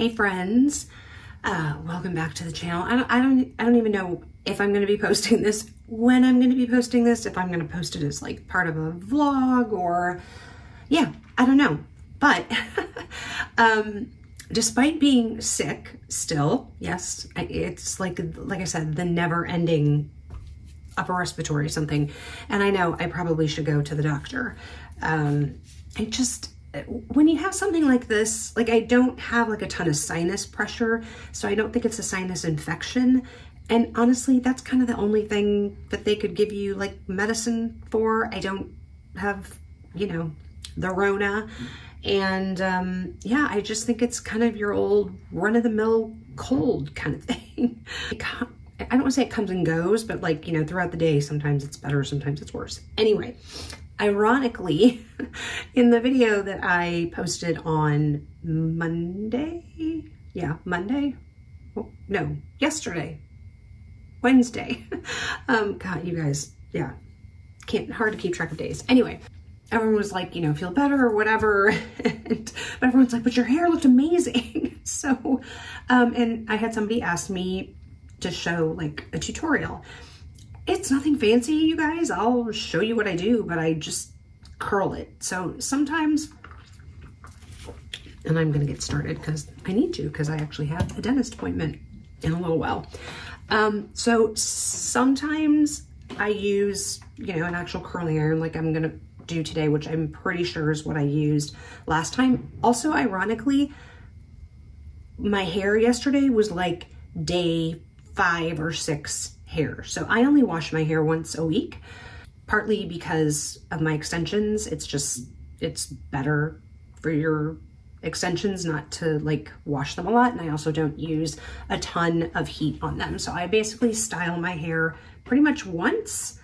Hey friends, welcome back to the channel. I don't even know if I'm going to be posting this, when I'm going to be posting this, if I'm going to post it as like part of a vlog or, yeah, I don't know. But despite being sick still, yes, it's like I said, the never-ending upper respiratory something. And I know I probably should go to the doctor. When you have something like this, like I don't have like a ton of sinus pressure, so I don't think it's a sinus infection. And honestly, that's kind of the only thing that they could give you like medicine for. I don't have, you know, the Rona. And yeah, I just think it's kind of your old run-of-the-mill cold kind of thing. I don't want to say it comes and goes, but like, you know, throughout the day, sometimes it's better, sometimes it's worse. Anyway, ironically, in the video that I posted on Monday, yeah, Monday, oh, no, yesterday, Wednesday. God, you guys, yeah, hard to keep track of days. Anyway, everyone was like, you know, feel better or whatever. But everyone's like, but your hair looked amazing. So, and I had somebody ask me to show like a tutorial. It's nothing fancy, you guys. I'll show you what I do, but I just curl it. So sometimes, and I'm gonna get started because I need to, because I actually have a dentist appointment in a little while. So sometimes I use, you know, an actual curling iron like I'm gonna do today, which I'm pretty sure is what I used last time. Also, ironically, my hair yesterday was like day 5 or 6 hair. So I only wash my hair once a week, partly because of my extensions. It's better for your extensions not to like wash them a lot. And I also don't use a ton of heat on them. So I basically style my hair pretty much once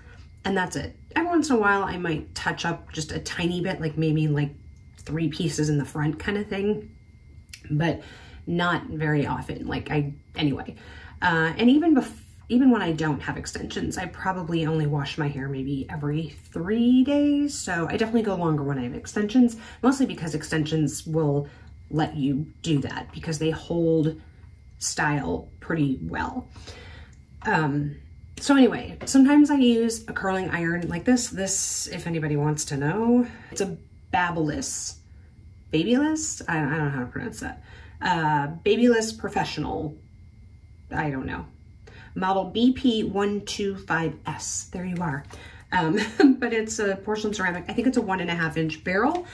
and that's it. Every once in a while, I might touch up just a tiny bit, like maybe like 3 pieces in the front kind of thing, but not very often. Anyway. And even when I don't have extensions, I probably only wash my hair maybe every 3 days. So I definitely go longer when I have extensions, mostly because extensions will let you do that because they hold style pretty well. So anyway, sometimes I use a curling iron like this. This, if anybody wants to know, it's a Babyless, I don't know how to pronounce that. Babyless Professional, I don't know. Model BP125S, there you are. But it's a porcelain ceramic. I think it's a 1.5 inch barrel.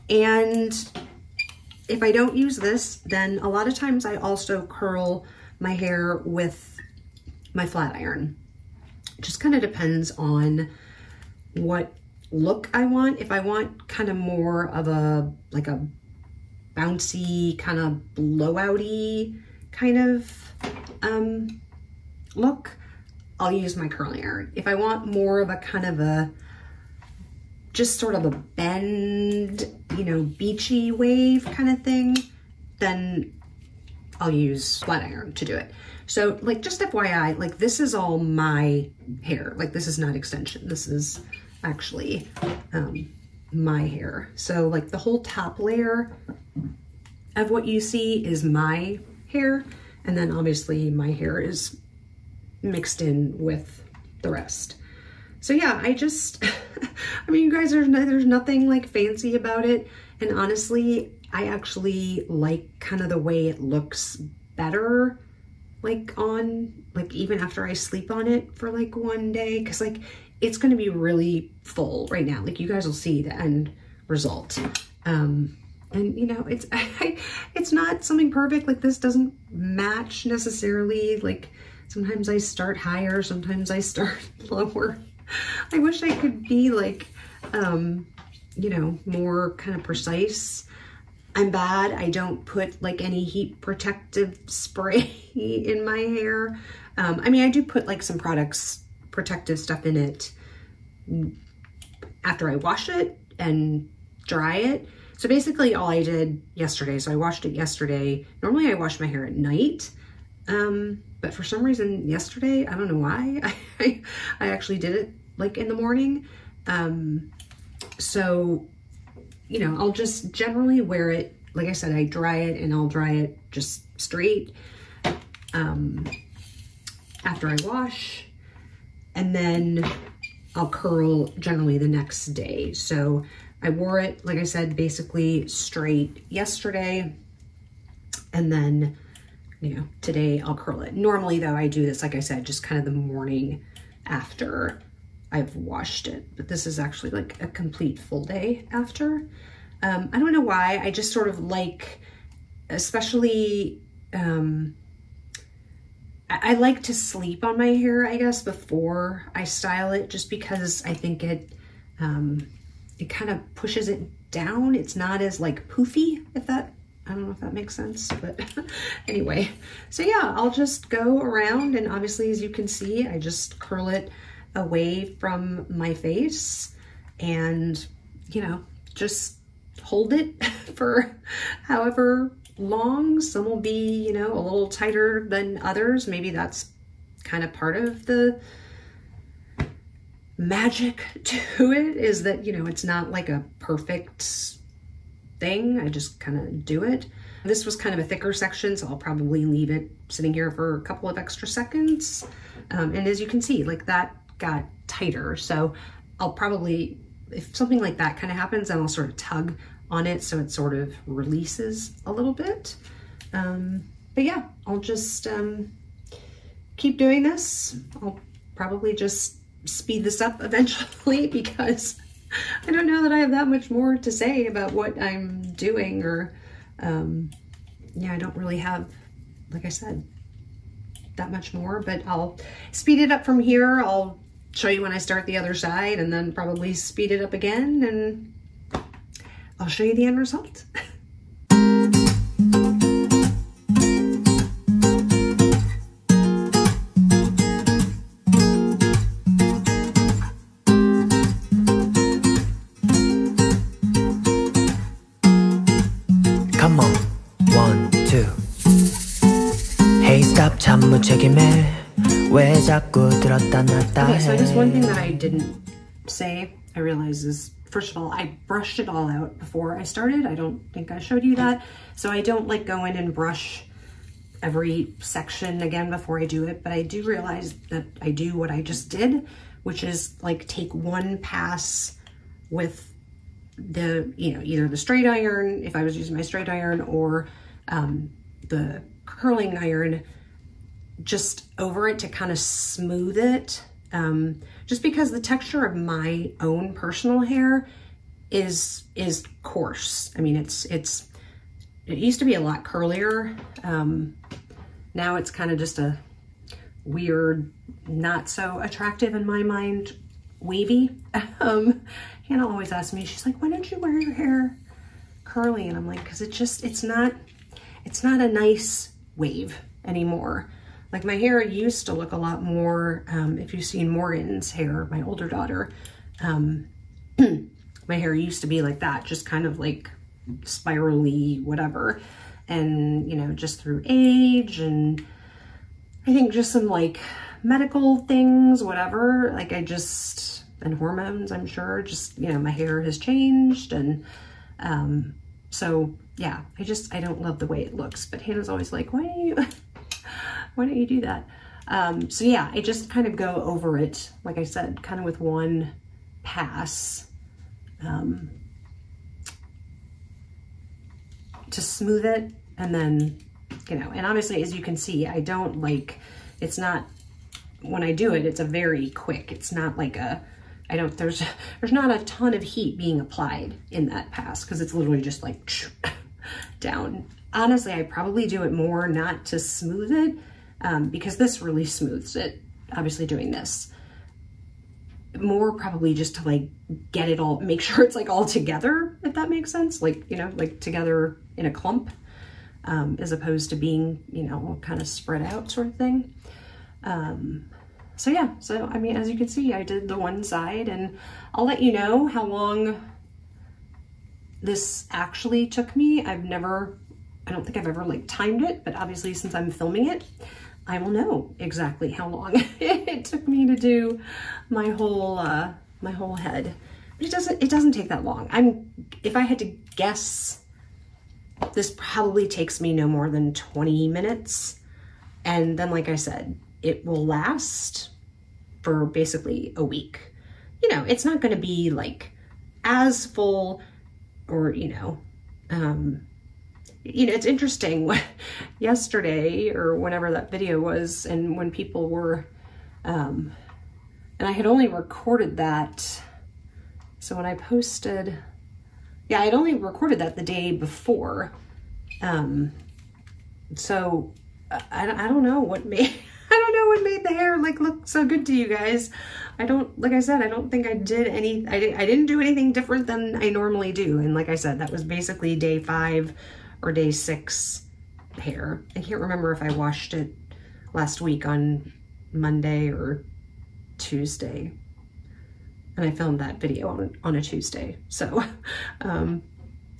And if I don't use this, then a lot of times I also curl my hair with my flat iron. Just kind of depends on what look I want. If I want kind of more of a, like a bouncy, kind of blowout-y kind of look, I'll use my curling iron. If I want more of a kind of a, just sort of a bend, you know, beachy wave kind of thing, then I'll use flat iron to do it. So like, just FYI, like this is all my hair. Like this is not extension. This is actually my hair. So like the whole top layer of what you see is my hair. And then obviously my hair is mixed in with the rest. So yeah, I mean, you guys, there's nothing like fancy about it. And honestly, I actually like kind of the way it looks better, like even after I sleep on it for like one day, cause like it's gonna be really full right now. Like you guys will see the end result. And you know, it's not something perfect. Like this doesn't match necessarily. Like sometimes I start higher, sometimes I start lower. I wish I could be like, you know, more kind of precise. I'm bad. I don't put like any heat protective spray in my hair. I mean, I do put like some protective stuff in it after I wash it and dry it. So basically all I did yesterday, so I washed it yesterday. Normally I wash my hair at night, but for some reason yesterday, I don't know why, I actually did it like in the morning. So, you know, I'll just generally wear it. Like I said, I dry it and I'll dry it just straight after I wash, and then I'll curl generally the next day. So I wore it, like I said, basically straight yesterday, and then, you know, today I'll curl it. Normally though, I do this, like I said, just kind of the morning after I've washed it, but this is actually like a complete full day after. I don't know why, I just sort of like, especially, I like to sleep on my hair, I guess, before I style it, just because I think it kind of pushes it down. It's not as like poofy, if that, I don't know if that makes sense, but anyway. So yeah, I'll just go around, and obviously, as you can see, I just curl it away from my face and, you know, just hold it for however long. Some will be, you know, a little tighter than others. Maybe that's kind of part of the magic to it, is that, you know, it's not like a perfect thing. I just kind of do it. This was kind of a thicker section, so I'll probably leave it sitting here for a couple of extra seconds. And as you can see, like that got tighter. So I'll probably, if something like that kind of happens, then I'll sort of tug on it so it sort of releases a little bit. But yeah, I'll just keep doing this. I'll probably just speed this up eventually, because I don't know that I have that much more to say about what I'm doing, or yeah, I don't really have, like I said, that much more, but I'll speed it up from here. I'll show you when I start the other side, and then probably speed it up again, and I'll show you the end result. Come on, 1, 2. Hey, stop, 무책임해. 왜 자꾸 들었다 놨다 해. Okay, so just one thing that I didn't say, I realize, is, first of all, I brushed it all out before I started. I don't think I showed you that. So I don't like go in and brush every section again before I do it, but I do realize that I do what I just did, which is like take one pass with the, you know, either the straight iron, if I was using my straight iron, or the curling iron, just over it to kind of smooth it. Just because the texture of my own personal hair is coarse. I mean, it used to be a lot curlier. Now it's kind of just a weird, not so attractive in my mind, wavy. Hannah always asks me, she's like, why don't you wear your hair curly? And I'm like, because it's not a nice wave anymore. Like, my hair used to look a lot more, if you've seen Morgan's hair, my older daughter, my hair used to be like that, just kind of like spirally, whatever. And, you know, just through age and I think just some like medical things, whatever, like and hormones, I'm sure, just, you know, my hair has changed. And so yeah, I don't love the way it looks, but Hannah's always like, why don't you do that? So yeah, I just kind of go over it, like I said, kind of with one pass, to smooth it. And then, you know, and obviously, as you can see, I don't like, it's not, when I do it, it's a very quick, it's not like there's not a ton of heat being applied in that pass, because it's literally just like down. Honestly, I probably do it more not to smooth it, because this really smooths it, obviously doing this. More probably just to like get it all, make sure it's like all together, if that makes sense. Like, you know, like together in a clump, as opposed to being, you know, kind of spread out sort of thing. So yeah, so I mean, as you can see, I did the one side, and I'll let you know how long this actually took me. I don't think I've ever like timed it, but obviously since I'm filming it, I will know exactly how long it took me to do my whole head. But it doesn't take that long. If I had to guess this probably takes me no more than 20 minutes. And then, like I said, it will last for basically a week. You know, it's not going to be like as full, or, it's interesting. Yesterday or whenever that video was, and when people were, and I had only recorded that. So when I posted, yeah, I'd only recorded that the day before. So I don't know what made, what made the hair like look so good to you guys. Like I said, I don't think I did I didn't do anything different than I normally do. And like I said, that was basically day 5 or day 6 hair. I can't remember if I washed it last week on Monday or Tuesday. And I filmed that video on a Tuesday. So,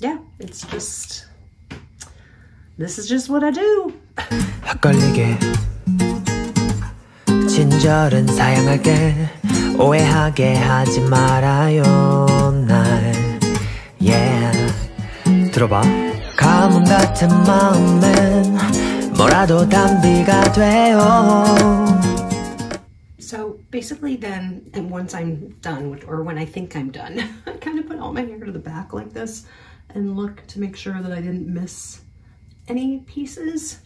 yeah, it's just, this is just what I do. 헷갈리게 친절은 사양하게 오해하게 하지 말아요 날 yeah 들어봐 가뭄 같은 마음엔 뭐라도 단비가 돼요. So basically then, and once I'm done, or when I think I'm done, I kind of put all my hair to the back like this and look to make sure that I didn't miss any pieces.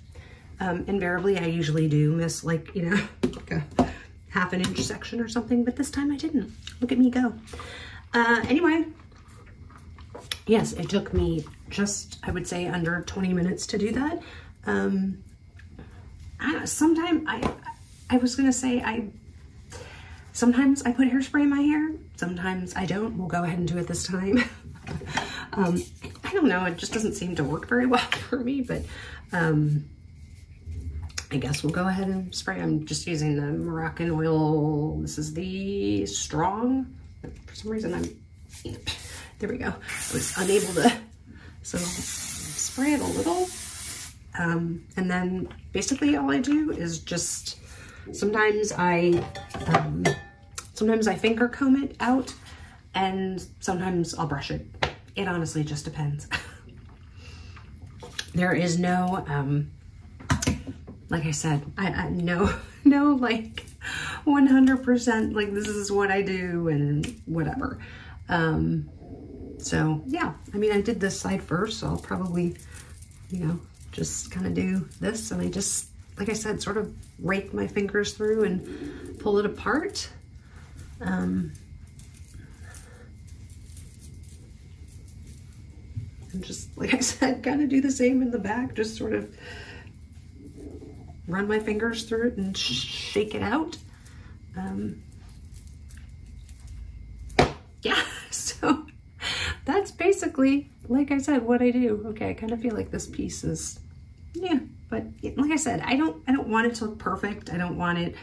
Invariably, I usually do miss like, like a ½ inch section or something, but this time I didn't. Look at me go. Anyway, yes, it took me just, I would say, under 20 minutes to do that. Sometimes I put hairspray in my hair. Sometimes I don't. We'll go ahead and do it this time. I don't know. It just doesn't seem to work very well for me, but I guess we'll go ahead and spray. I'm just using the Moroccan oil. This is the Strong. For some reason, there we go. I was unable to, so spray it a little. And then basically all I do is just, sometimes I finger comb it out, and sometimes I'll brush it. It honestly just depends. There is no, like I said, I no like 100% like this is what I do and whatever. So yeah, I mean, I did this side first, so I'll probably, just kind of do this, and I just, like I said, sort of rake my fingers through and pull it apart. And just, like I said, kind of do the same in the back, just sort of run my fingers through it and shake it out. Yeah, so that's basically, like I said, what I do. Okay, I kind of feel like this piece is, yeah, but like I said, I don't want it to look perfect. I don't want it,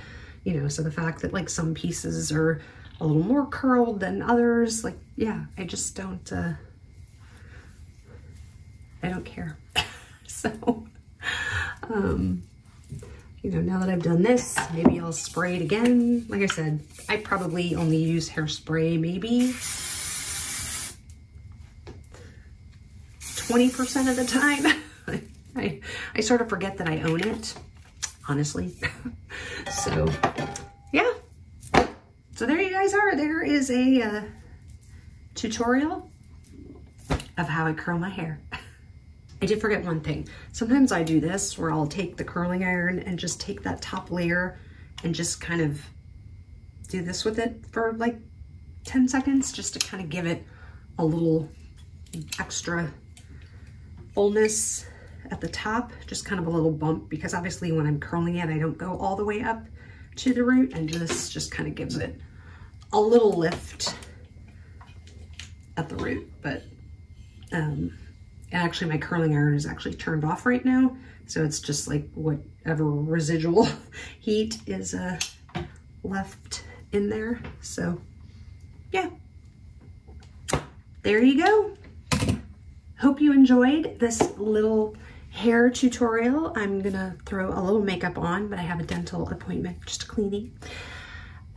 so the fact that like some pieces are a little more curled than others, like, yeah, I just don't, I don't care. So, now that I've done this, maybe I'll spray it again. Like I said, I probably only use hairspray maybe 20% of the time. I sort of forget that I own it, honestly. So, yeah. So there you guys are. There is a tutorial of how I curl my hair. I did forget one thing. Sometimes I do this where I'll take the curling iron and just take that top layer and just kind of do this with it for like 10 seconds just to kind of give it a little extra fullness at the top, just kind of a little bump, because obviously when I'm curling it, I don't go all the way up to the root, and this just kind of gives it a little lift at the root. But actually my curling iron is actually turned off right now, so it's just like whatever residual heat is left in there. So yeah, there you go. Hope you enjoyed this little hair tutorial. I'm gonna throw a little makeup on, but I have a dental appointment, just a cleaning.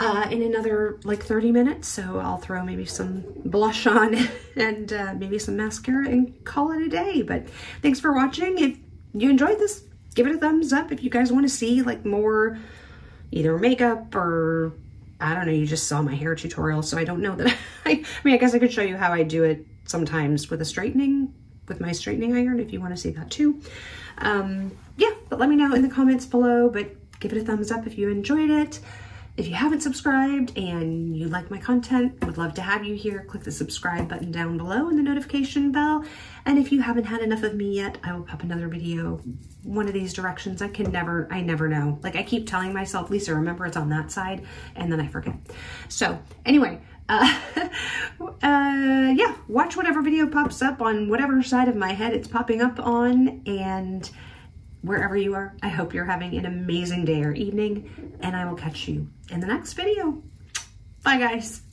in another like 30 minutes. So I'll throw maybe some blush on and maybe some mascara and call it a day. But thanks for watching. If you enjoyed this, give it a thumbs up. If you guys want to see like more either makeup or I don't know, you just saw my hair tutorial, so I don't know that I mean, I guess I could show you how I do it sometimes with with my straightening iron if you want to see that too. Yeah, but let me know in the comments below, but give it a thumbs up if you enjoyed it. If you haven't subscribed and you like my content, would love to have you here. Click the subscribe button down below and the notification bell. And if you haven't had enough of me yet, I will pop another video one of these directions. I never know. Like I keep telling myself, Lisa, remember it's on that side, and then I forget. So anyway, yeah, watch whatever video pops up on whatever side of my head it's popping up on, and wherever you are, I hope you're having an amazing day or evening, and I will catch you in the next video. Bye, guys.